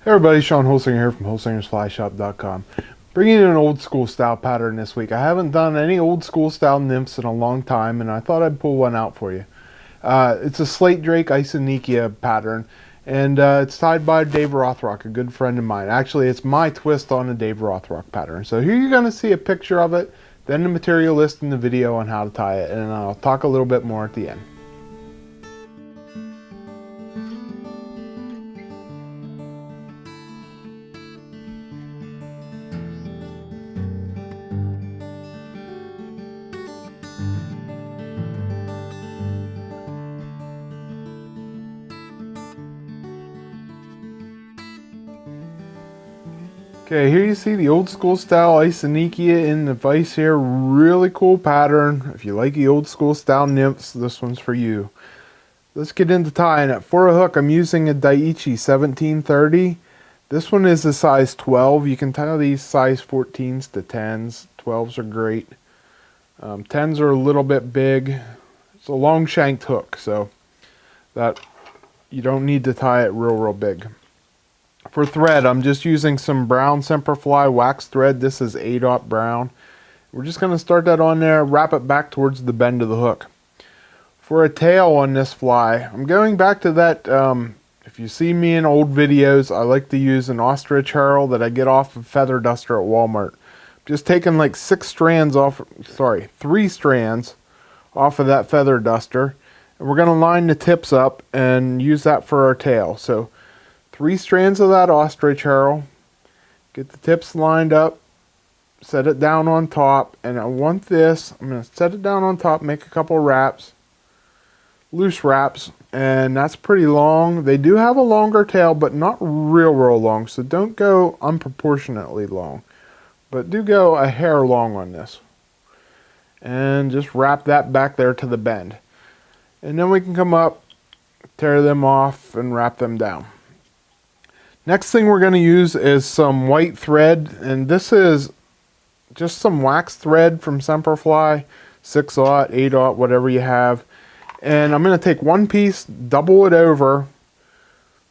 Hey everybody, Shawn Holsinger here from holsingersflyshop.com. Bringing in an old school style pattern this week. I haven't done any old school style nymphs in a long time, and I thought I'd pull one out for you. It's a Slate Drake Isonychia pattern, and it's tied by Dave Rothrock, a good friend of mine. Actually, it's my twist on a Dave Rothrock pattern. So here you're going to see a picture of it, then the material list in the video on how to tie it, and I'll talk a little bit more at the end. Okay, here you see the old school style Isonychia in the vise here. Really cool pattern. If you like the old school style nymphs, this one's for you. Let's get into tying it. For a hook, I'm using a Daiichi 1730. This one is a size 12. You can tie these size 14s to 10s. 12s are great. 10s are a little bit big. It's a long shanked hook, so that you don't need to tie it real big. For thread, I'm just using some brown Semperfli wax thread. This is 8/0 brown. We're just going to start that on there, wrap it back towards the bend of the hook. For a tail on this fly, I'm going back to that, if you see me in old videos, I like to use an Ostrich Herl that I get off of Feather Duster at Walmart. Just taking like 3 strands off of that Feather Duster. And we're going to line the tips up and use that for our tail. So 3 strands of that Ostrich Herl, get the tips lined up, set it down on top, and I want this, I'm going to set it down on top, make a couple wraps, loose wraps, and that's pretty long. They do have a longer tail, but not real long, so don't go unproportionately long, but do go a hair long on this. And just wrap that back there to the bend. And then we can come up, tear them off, and wrap them down. Next thing we're going to use is some white thread, and this is just some wax thread from Semperfli, 6/0, 8/0, whatever you have. And I'm going to take one piece, double it over,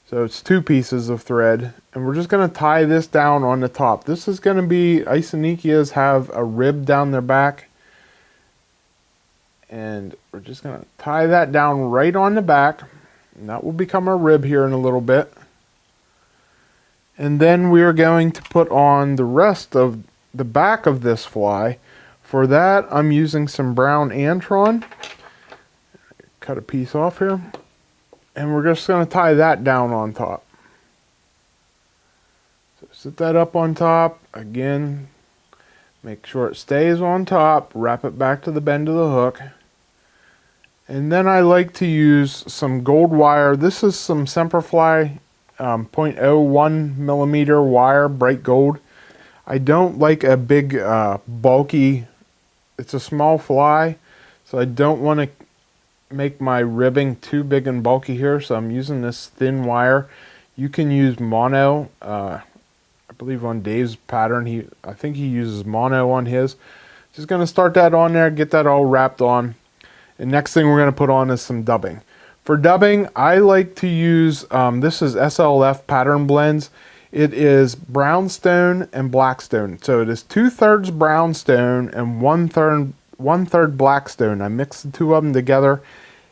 so it's 2 pieces of thread, and we're just going to tie this down on the top. This is going to be, Isonychias have a rib down their back, and we're just going to tie that down right on the back, and that will become our rib here in a little bit. And then we're going to put on the rest of the back of this fly. For that, I'm using some brown Antron. Cut a piece off here. And we're just going to tie that down on top. So set that up on top. Again, make sure it stays on top. Wrap it back to the bend of the hook. And then I like to use some gold wire. This is some Semperfli 0.01 millimeter wire, bright gold. I don't like a big bulky, it's a small fly, so I don't want to make my ribbing too big and bulky here, so I'm using this thin wire. You can use mono. I believe on Dave's pattern, I think he uses mono on his. Just going to start that on there, get that all wrapped on, and next thing we're going to put on is some dubbing. For dubbing, I like to use, this is SLF Pattern Blends. It is brownstone and blackstone. So it is 2/3 brownstone and 1/3 blackstone. I mix the 2 of them together.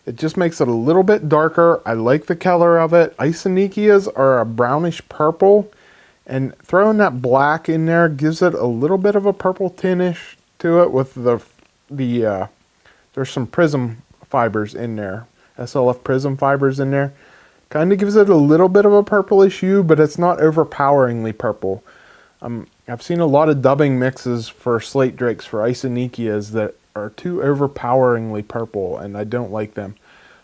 It just makes it a little bit darker. I like the color of it. Isonychias are a brownish purple, and throwing that black in there gives it a little bit of a purple tinge to it with there's some prism fibers in there. SLF prism fibers in there. Kind of gives it a little bit of a purplish hue, but it's not overpoweringly purple. I've seen a lot of dubbing mixes for Slate Drakes for Isonychias that are too overpoweringly purple, and I don't like them.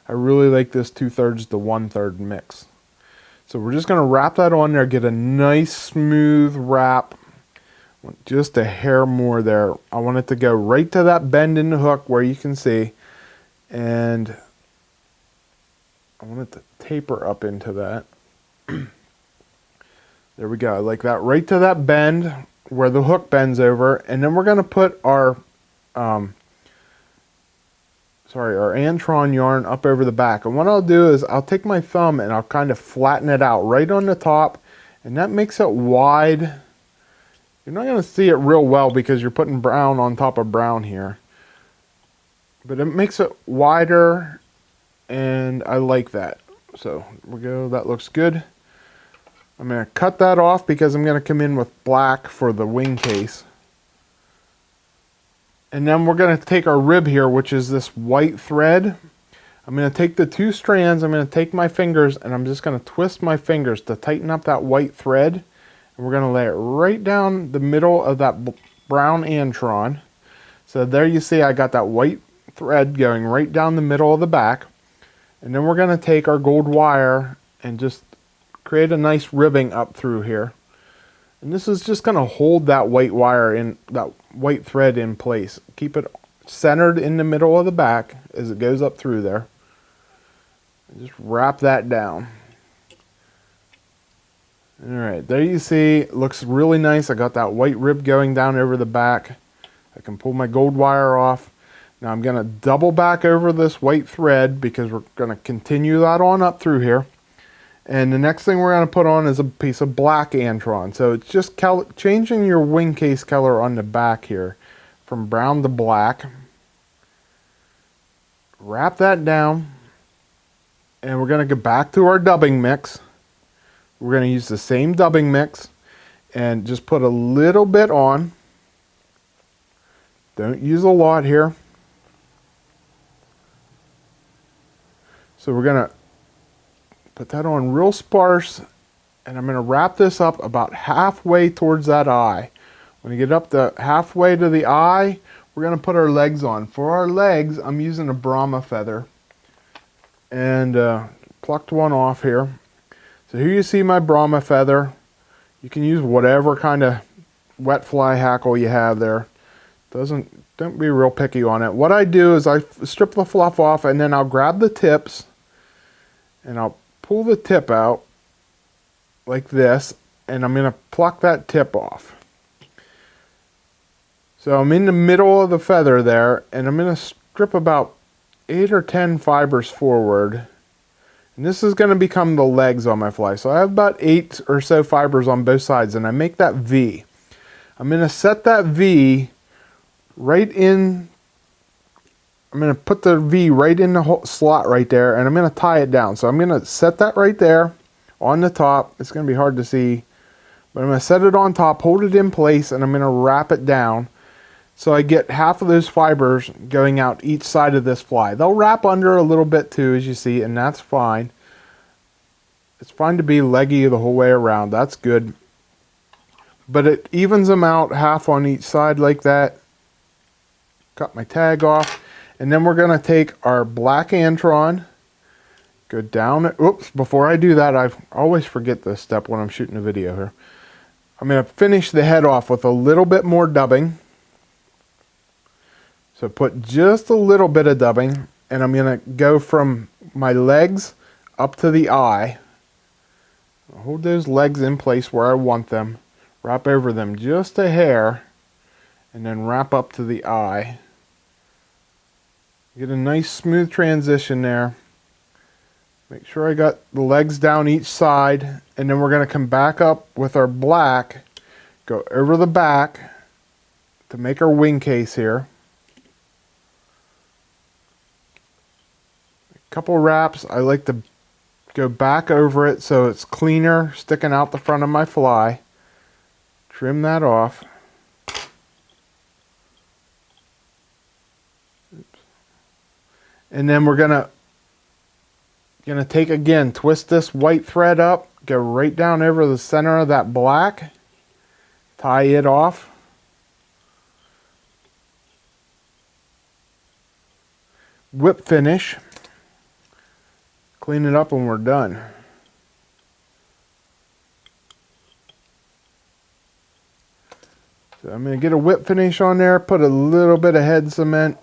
I really like this 2/3 to 1/3 mix. So we're just going to wrap that on there, get a nice smooth wrap. Just a hair more there. I want it to go right to that bend in the hook where you can see, and I want it to taper up into that. There we go. I like that right to that bend where the hook bends over. And then we're going to put our Antron yarn up over the back. And what I'll do is I'll take my thumb and I'll kind of flatten it out right on the top And that makes it wide. You're not going to see it real well because you're putting brown on top of brown here. But it makes it wider, and I like that. So we go, that looks good. I'm going to cut that off because I'm going to come in with black for the wing case. And then we're going to take our rib here, which is this white thread. I'm going to take the 2 strands, I'm going to take my fingers, and I'm just going to twist my fingers to tighten up that white thread. And we're going to lay it right down the middle of that brown Antron. So there you see I got that white thread going right down the middle of the back. And then we're going to take our gold wire and just create a nice ribbing up through here. And this is just going to hold that white wire in, that white thread in place. Keep it centered in the middle of the back as it goes up through there. And just wrap that down. Alright, there you see, it looks really nice. I got that white rib going down over the back. I can pull my gold wire off. Now I'm going to double back over this white thread because we're going to continue that on up through here. And the next thing we're going to put on is a piece of black Antron. So it's just changing your wing case color on the back here from brown to black. Wrap that down. And we're going to go back to our dubbing mix. We're going to use the same dubbing mix and just put a little bit on. Don't use a lot here. So we're going to put that on real sparse, and I'm going to wrap this up about halfway towards that eye. When we get up to halfway to the eye, we're going to put our legs on. For our legs, I'm using a Brahma feather, and plucked one off here. So here you see my Brahma feather. You can use whatever kind of wet fly hackle you have there. Don't be real picky on it. What I do is I strip the fluff off, and then I'll grab the tips, and I'll pull the tip out like this, and I'm going to pluck that tip off. So I'm in the middle of the feather there, and I'm going to strip about 8 or 10 fibers forward. And this is going to become the legs on my fly. So I have about 8 or so fibers on both sides, and I make that V. I'm going to set that V right in. I'm going to put the V right in the whole slot right there, and I'm going to tie it down. So I'm going to set that right there on the top. It's going to be hard to see, but I'm going to set it on top, hold it in place, and I'm going to wrap it down so I get half of those fibers going out each side of this fly. They'll wrap under a little bit too, as you see, and that's fine. It's fine to be leggy the whole way around. That's good. But it evens them out half on each side like that. Cut my tag off. And then we're going to take our black Antron, go down. Oops, before I do that, I always forget this step when I'm shooting a video here. I'm going to finish the head off with a little bit more dubbing. So put just a little bit of dubbing, and I'm going to go from my legs up to the eye. Hold those legs in place where I want them. Wrap over them just a hair, and then wrap up to the eye. Get a nice smooth transition there. Make sure I got the legs down each side, and then we're going to come back up with our black, go over the back to make our wing case here. A couple wraps. I like to go back over it so it's cleaner, sticking out the front of my fly. Trim that off. And then we're gonna take again, twist this white thread up, go right down over the center of that black, tie it off. Whip finish. Clean it up when we're done. So I'm going to get a whip finish on there, put a little bit of head cement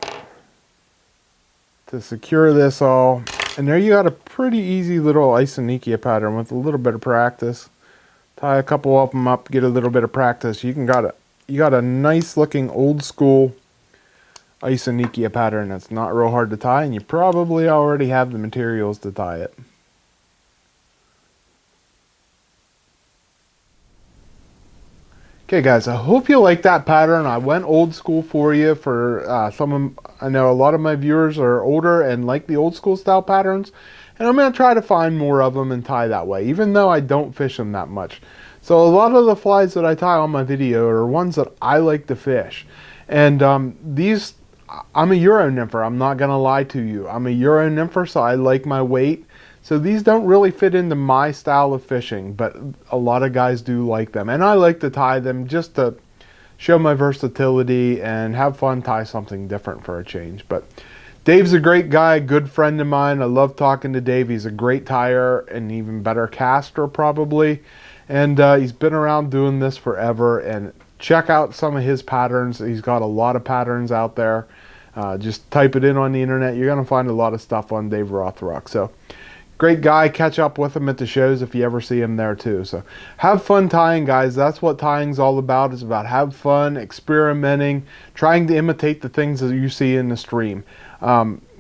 to secure this all. And there you got a pretty easy little Isonychia pattern with a little bit of practice. Tie a couple of them up, get a little bit of practice. You got a nice looking old school Isonychia pattern that's not real hard to tie, and you probably already have the materials to tie it. Okay guys, I hope you like that pattern. I went old school for you for I know a lot of my viewers are older and like the old school style patterns, and I'm going to try to find more of them and tie that way, even though I don't fish them that much. So a lot of the flies that I tie on my video are ones that I like to fish. And these, I'm a Euro nympher, I'm not going to lie to you. I'm a Euro nympher, so I like my weight. So these don't really fit into my style of fishing, but a lot of guys do like them. And I like to tie them just to show my versatility and have fun, tie something different for a change. But Dave's a great guy, good friend of mine. I love talking to Dave. He's a great tyer and even better caster probably. And he's been around doing this forever. And check out some of his patterns. He's got a lot of patterns out there. Just type it in on the internet. You're going to find a lot of stuff on Dave Rothrock. So great guy. Catch up with him at the shows if you ever see him there too. So have fun tying, guys. That's what tying's all about. It's about have fun, experimenting, trying to imitate the things that you see in the stream.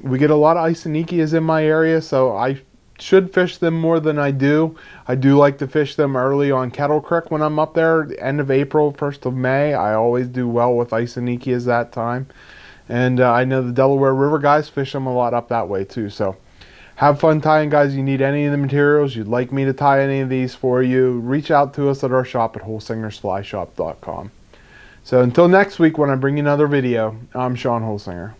We get a lot of Isonychias in my area, so I should fish them more than I do. I do like to fish them early on Kettle Creek when I'm up there, the end of April, 1st of May. I always do well with Isonychias that time. And I know the Delaware River guys fish them a lot up that way too. So have fun tying, guys. You need any of the materials, you'd like me to tie any of these for you, reach out to us at our shop at holsingersflyshop.com. So until next week when I bring you another video, I'm Shawn Holsinger.